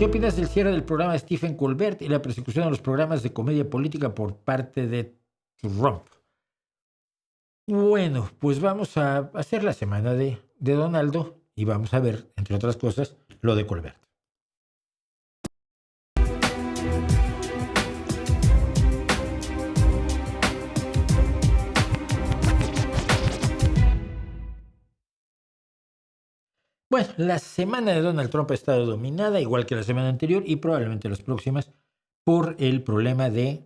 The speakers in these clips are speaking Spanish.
¿Qué opinas del cierre del programa de Stephen Colbert y la persecución de los programas de comedia política por parte de Trump? Bueno, pues vamos a hacer la semana de Donaldo y vamos a ver, entre otras cosas, lo de Colbert. Bueno, la semana de Donald Trump ha estado dominada, igual que la semana anterior y probablemente las próximas, por el problema de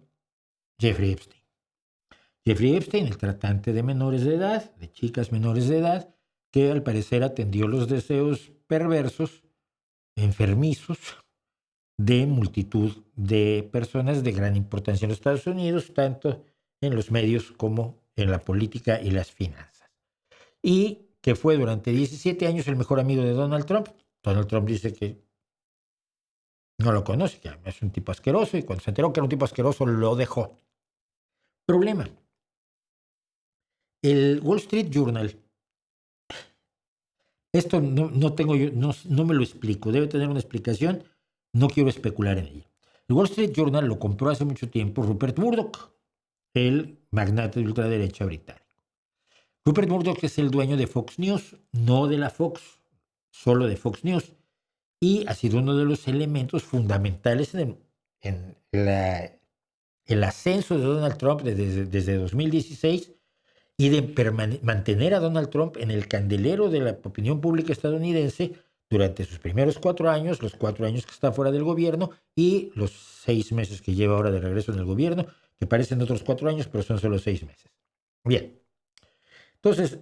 Jeffrey Epstein. Jeffrey Epstein, el tratante de menores de edad, de chicas menores de edad, que al parecer atendió los deseos perversos, enfermizos, de multitud de personas de gran importancia en los Estados Unidos, tanto en los medios como en la política y las finanzas. Y que fue durante 17 años el mejor amigo de Donald Trump. Donald Trump dice que no lo conoce, que es un tipo asqueroso, y cuando se enteró que era un tipo asqueroso lo dejó. Problema. El Wall Street Journal, esto no me lo explico, debe tener una explicación, no quiero especular en ella. El Wall Street Journal lo compró hace mucho tiempo Rupert Murdoch, el magnate de ultraderecha británico. Rupert Murdoch es el dueño de Fox News, no de la Fox, solo de Fox News, y ha sido uno de los elementos fundamentales en el ascenso de Donald Trump desde 2016 y de mantener a Donald Trump en el candelero de la opinión pública estadounidense durante sus primeros 4 años, los 4 años que está fuera del gobierno y los 6 meses que lleva ahora de regreso en el gobierno, que parecen otros 4 años, pero son solo 6 meses. Bien. Entonces,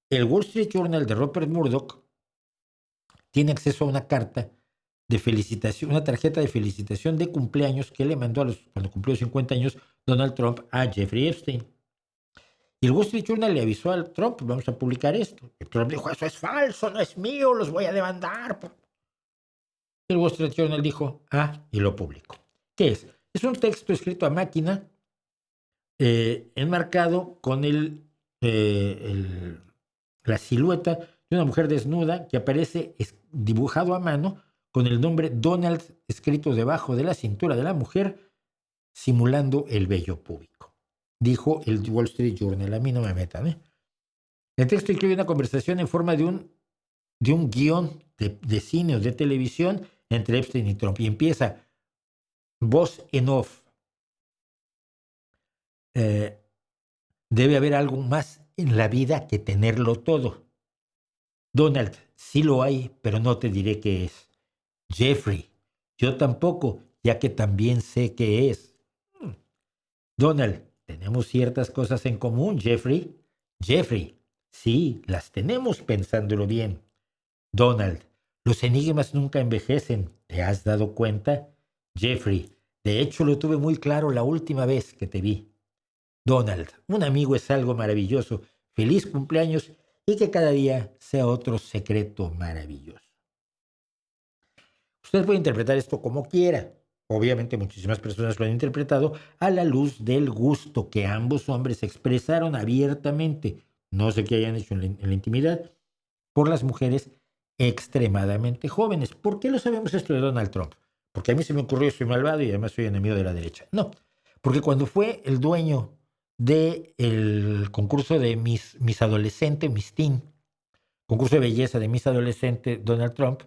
el Wall Street Journal de Rupert Murdoch tiene acceso a una carta de felicitación, una tarjeta de felicitación de cumpleaños que le mandó cuando cumplió 50 años Donald Trump a Jeffrey Epstein. Y el Wall Street Journal le avisó al Trump, vamos a publicar esto. El Trump dijo, eso es falso, no es mío, los voy a demandar. El Wall Street Journal dijo, y lo publicó. ¿Qué es? Es un texto escrito a máquina, enmarcado con la silueta de una mujer desnuda que aparece dibujado a mano con el nombre Donald escrito debajo de la cintura de la mujer, simulando el vello púbico. Dijo el Wall Street Journal, a mí no me metan. El texto incluye una conversación en forma de un guión de cine o de televisión entre Epstein y Trump. Y empieza voz en off. Debe haber algo más en la vida que tenerlo todo. Donald, sí lo hay, pero no te diré qué es. Jeffrey, yo tampoco, ya que también sé qué es. Donald, tenemos ciertas cosas en común, Jeffrey. Jeffrey, sí, las tenemos pensándolo bien. Donald, los enigmas nunca envejecen, ¿te has dado cuenta? Jeffrey, de hecho lo tuve muy claro la última vez que te vi. Donald, un amigo es algo maravilloso. Feliz cumpleaños y que cada día sea otro secreto maravilloso. Usted puede interpretar esto como quiera. Obviamente muchísimas personas lo han interpretado a la luz del gusto que ambos hombres expresaron abiertamente, no sé qué hayan hecho en la intimidad, por las mujeres extremadamente jóvenes. ¿Por qué lo sabemos esto de Donald Trump? Porque a mí se me ocurrió, soy malvado y además soy enemigo de la derecha. No, porque cuando fue el dueño del concurso de Miss Adolescente, Miss Teen, concurso de belleza de Miss Adolescente, Donald Trump,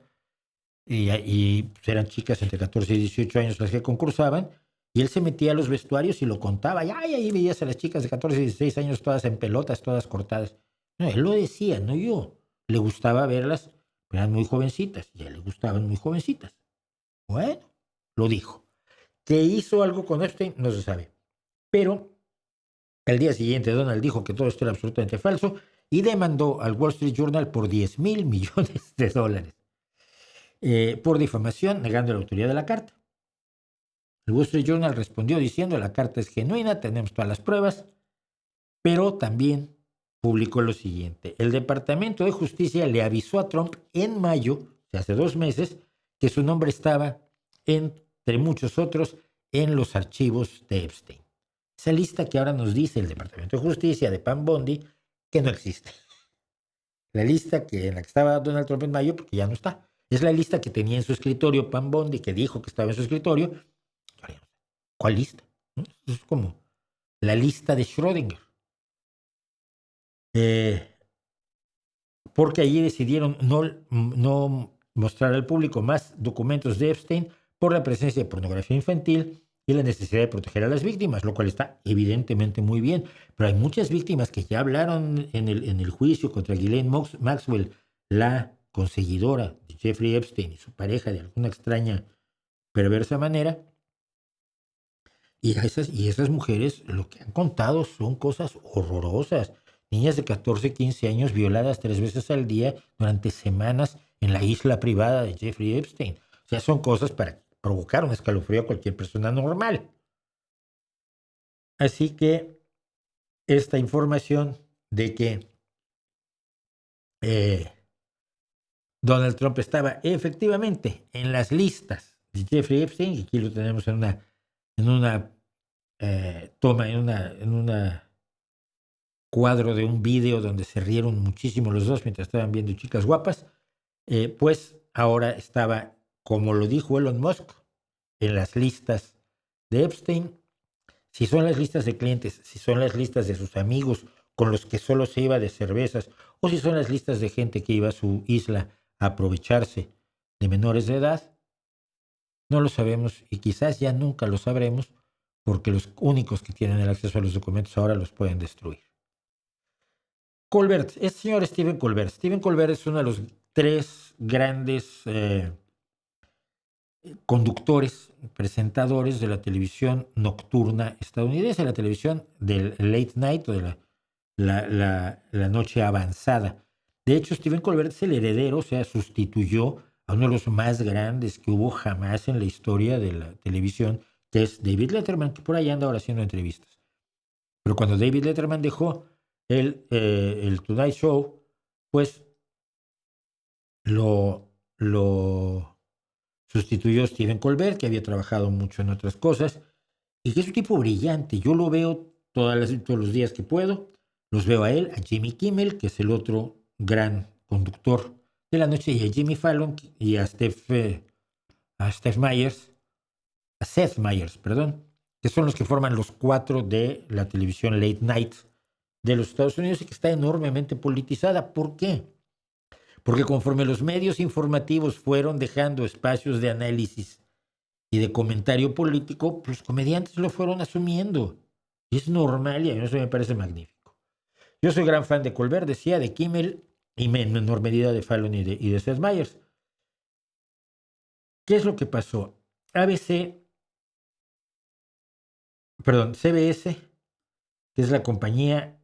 y eran chicas entre 14 y 18 años las que concursaban, y él se metía a los vestuarios y lo contaba, y ahí veías a las chicas de 14 y 16 años todas en pelotas, todas cortadas. No, él lo decía, no yo. Le gustaba verlas, eran muy jovencitas, y a él le gustaban muy jovencitas. Bueno, lo dijo. ¿Que hizo algo con Epstein? No se sabe. Pero al día siguiente Donald dijo que todo esto era absolutamente falso y demandó al Wall Street Journal por $10,000 millones. Por difamación, negando la autoría de la carta. El Wall Street Journal respondió diciendo la carta es genuina, tenemos todas las pruebas, pero también publicó lo siguiente. El Departamento de Justicia le avisó a Trump en mayo, o sea, hace 2 meses, que su nombre estaba, entre muchos otros, en los archivos de Epstein. Esa lista que ahora nos dice el Departamento de Justicia de Pam Bondi que no existe. La lista en la que estaba Donald Trump en mayo, porque ya no está. Es la lista que tenía en su escritorio Pam Bondi, que dijo que estaba en su escritorio. ¿Cuál lista? ¿No? Es como la lista de Schrödinger. Porque allí decidieron no mostrar al público más documentos de Epstein por la presencia de pornografía infantil y la necesidad de proteger a las víctimas, lo cual está evidentemente muy bien. Pero hay muchas víctimas que ya hablaron en el juicio contra Ghislaine Maxwell, la conseguidora de Jeffrey Epstein y su pareja de alguna extraña, perversa manera. Y esas mujeres lo que han contado son cosas horrorosas. Niñas de 14, 15 años violadas 3 veces al día durante semanas en la isla privada de Jeffrey Epstein. O sea, son cosas para provocar un escalofrío a cualquier persona normal. Así que esta información de que Donald Trump estaba efectivamente en las listas de Jeffrey Epstein, y aquí lo tenemos en una toma, en una cuadro de un vídeo donde se rieron muchísimo los dos mientras estaban viendo chicas guapas, pues ahora estaba, como lo dijo Elon Musk, en las listas de Epstein. Si son las listas de clientes, si son las listas de sus amigos con los que solo se iba de cervezas, o si son las listas de gente que iba a su isla a aprovecharse de menores de edad, no lo sabemos y quizás ya nunca lo sabremos porque los únicos que tienen el acceso a los documentos ahora los pueden destruir. Colbert, este señor Stephen Colbert. Stephen Colbert es uno de los 3 grandes conductores, presentadores de la televisión nocturna estadounidense, la televisión del late night o de la noche avanzada. De hecho, Stephen Colbert es el heredero, o sea, sustituyó a uno de los más grandes que hubo jamás en la historia de la televisión, que es David Letterman, que por ahí anda ahora haciendo entrevistas. Pero cuando David Letterman dejó el Tonight Show, pues lo sustituyó Stephen Colbert, que había trabajado mucho en otras cosas, y que es un tipo brillante. Yo lo veo todos los días que puedo. Los veo a él, a Jimmy Kimmel, que es el otro gran conductor de la noche, y a Jimmy Fallon y a Seth Meyers, perdón, que son los que forman los 4 de la televisión late night de los Estados Unidos y que está enormemente politizada. ¿Por qué? Porque conforme los medios informativos fueron dejando espacios de análisis y de comentario político, pues los comediantes lo fueron asumiendo. Y es normal y a mí eso me parece magnífico. Yo soy gran fan de Colbert, decía, de Kimmel y en menor medida de Fallon y de Seth Meyers. ¿Qué es lo que pasó? CBS, que es la compañía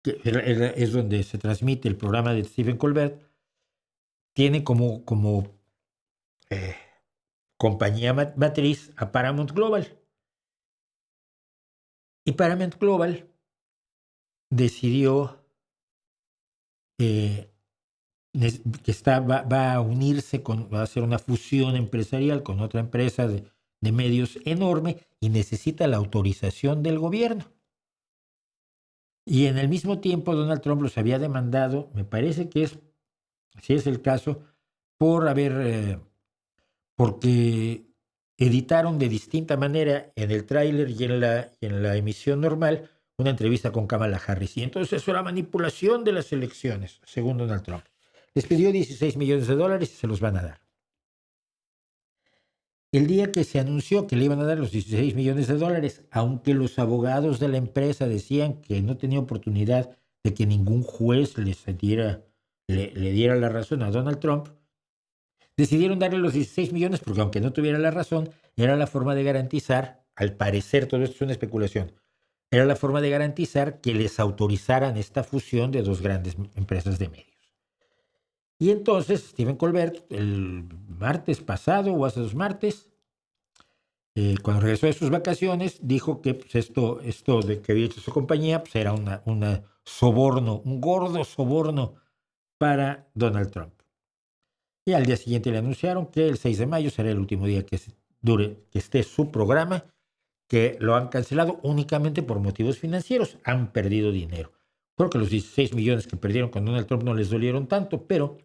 que es donde se transmite el programa de Stephen Colbert, tiene como compañía matriz a Paramount Global. Y Paramount Global decidió que va a unirse, va a hacer una fusión empresarial con otra empresa de medios enorme y necesita la autorización del gobierno. Y en el mismo tiempo Donald Trump los había demandado, me parece que si es el caso, porque editaron de distinta manera en el tráiler y en la emisión normal una entrevista con Kamala Harris. Y entonces eso era manipulación de las elecciones, según Donald Trump. Les pidió $16 millones y se los van a dar. El día que se anunció que le iban a dar los $16 millones, aunque los abogados de la empresa decían que no tenía oportunidad de que ningún juez le diera la razón a Donald Trump, decidieron darle los 16 millones porque aunque no tuviera la razón, era la forma de garantizar, al parecer todo esto es una especulación, era la forma de garantizar que les autorizaran esta fusión de 2 grandes empresas de medios. Y entonces Stephen Colbert, el martes pasado o hace 2 martes, cuando regresó de sus vacaciones, dijo que pues, esto de que había hecho su compañía pues, era un soborno, un gordo soborno para Donald Trump. Y al día siguiente le anunciaron que el 6 de mayo será el último día que esté su programa, que lo han cancelado únicamente por motivos financieros. Han perdido dinero. Creo que los 16 millones que perdieron con Donald Trump no les dolieron tanto, pero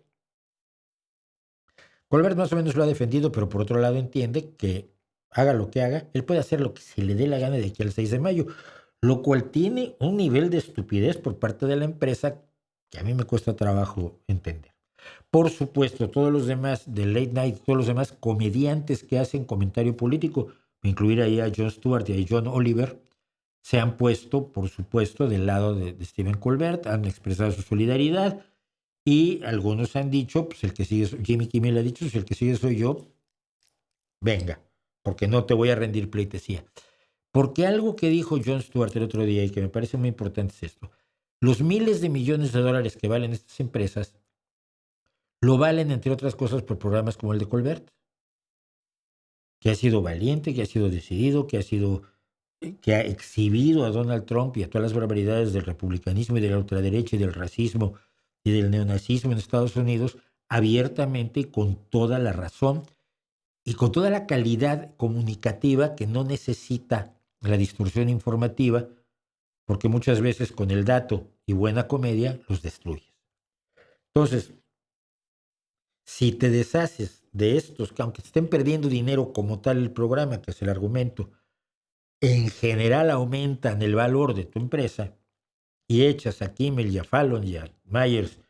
Colbert más o menos lo ha defendido, pero por otro lado entiende que haga lo que haga, él puede hacer lo que se le dé la gana de aquí al 6 de mayo, lo cual tiene un nivel de estupidez por parte de la empresa que a mí me cuesta trabajo entender. Por supuesto, todos los demás de Late Night, todos los demás comediantes que hacen comentario político, incluir ahí a Jon Stewart y a John Oliver, se han puesto, por supuesto, del lado de Stephen Colbert, han expresado su solidaridad y algunos han dicho, pues el que sigue, Jimmy Kimmel ha dicho, si el que sigue soy yo, venga, porque no te voy a rendir pleitesía. Porque algo que dijo Jon Stewart el otro día y que me parece muy importante es esto. Los miles de millones de dólares que valen estas empresas lo valen, entre otras cosas, por programas como el de Colbert, que ha sido valiente, que ha sido decidido, que ha exhibido a Donald Trump y a todas las barbaridades del republicanismo y de la ultraderecha y del racismo y del neonazismo en Estados Unidos abiertamente y con toda la razón y con toda la calidad comunicativa que no necesita la distorsión informativa, porque muchas veces con el dato y buena comedia los destruyes. Entonces, si te deshaces de estos, que aunque estén perdiendo dinero como tal el programa, que es el argumento, en general aumentan el valor de tu empresa y echas a Kimmel y a Fallon y a Myers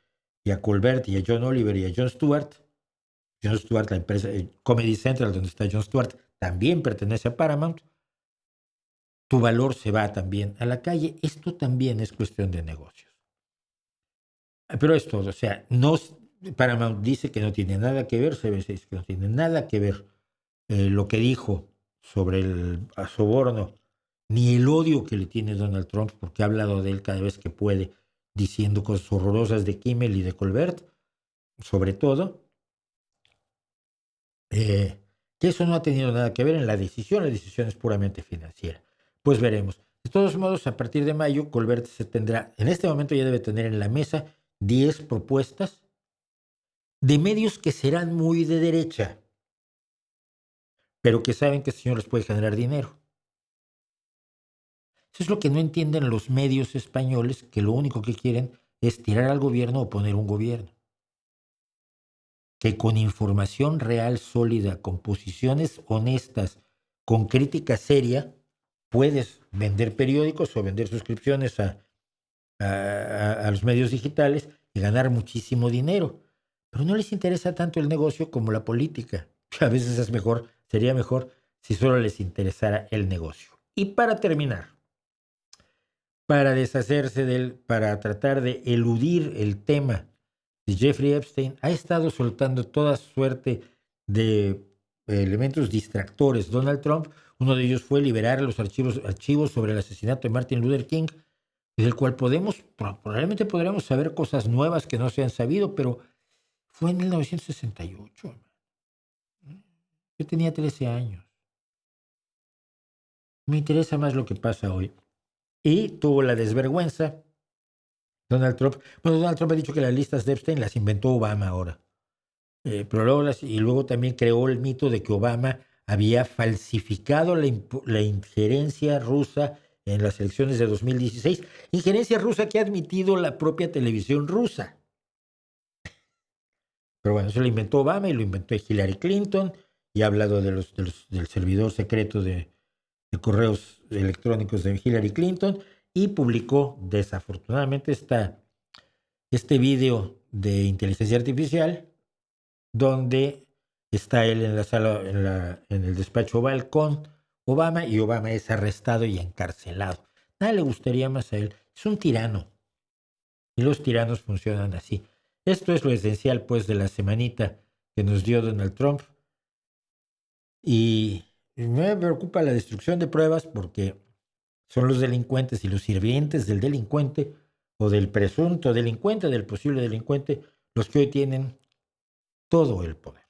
y a Colbert y a John Oliver y a Jon Stewart, la empresa Comedy Central donde está Jon Stewart, también pertenece a Paramount, tu valor se va también a la calle. Esto también es cuestión de negocios. Pero es todo, o sea, no, Paramount dice que no tiene nada que ver, CBS dice que no tiene nada que ver lo que dijo sobre el soborno, ni el odio que le tiene Donald Trump, porque ha hablado de él cada vez que puede, diciendo cosas horrorosas de Kimmel y de Colbert, sobre todo, que eso no ha tenido nada que ver en la decisión es puramente financiera. Pues veremos. De todos modos, a partir de mayo, Colbert se tendrá, en este momento ya debe tener en la mesa 10 propuestas de medios que serán muy de derecha, pero que saben que el señor les puede generar dinero. Eso es lo que no entienden los medios españoles, que lo único que quieren es tirar al gobierno o poner un gobierno. Que con información real, sólida, con posiciones honestas, con crítica seria, puedes vender periódicos o vender suscripciones a los medios digitales y ganar muchísimo dinero. Pero no les interesa tanto el negocio como la política. A veces sería mejor si solo les interesara el negocio. Y para terminar, para deshacerse para tratar de eludir el tema de Jeffrey Epstein, ha estado soltando toda suerte de elementos distractores Donald Trump. Uno de ellos fue liberar los archivos sobre el asesinato de Martin Luther King, del cual probablemente podríamos saber cosas nuevas que no se han sabido, pero fue en 1968. Yo tenía 13 años. Me interesa más lo que pasa hoy. Y tuvo la desvergüenza Donald Trump. Bueno, Donald Trump ha dicho que las listas de Epstein las inventó Obama ahora. Pero luego también creó el mito de que Obama había falsificado la injerencia rusa en las elecciones de 2016. Injerencia rusa que ha admitido la propia televisión rusa. Pero bueno, eso lo inventó Obama y lo inventó Hillary Clinton y ha hablado del servidor secreto de correos electrónicos de Hillary Clinton y publicó desafortunadamente este video de inteligencia artificial donde está él en la sala, en el despacho Oval con Obama y Obama es arrestado y encarcelado. Nada le gustaría más a él. Es un tirano y los tiranos funcionan así. Esto es lo esencial, pues, de la semanita que nos dio Donald Trump. Y me preocupa la destrucción de pruebas porque son los delincuentes y los sirvientes del delincuente o del presunto delincuente, del posible delincuente, los que hoy tienen todo el poder.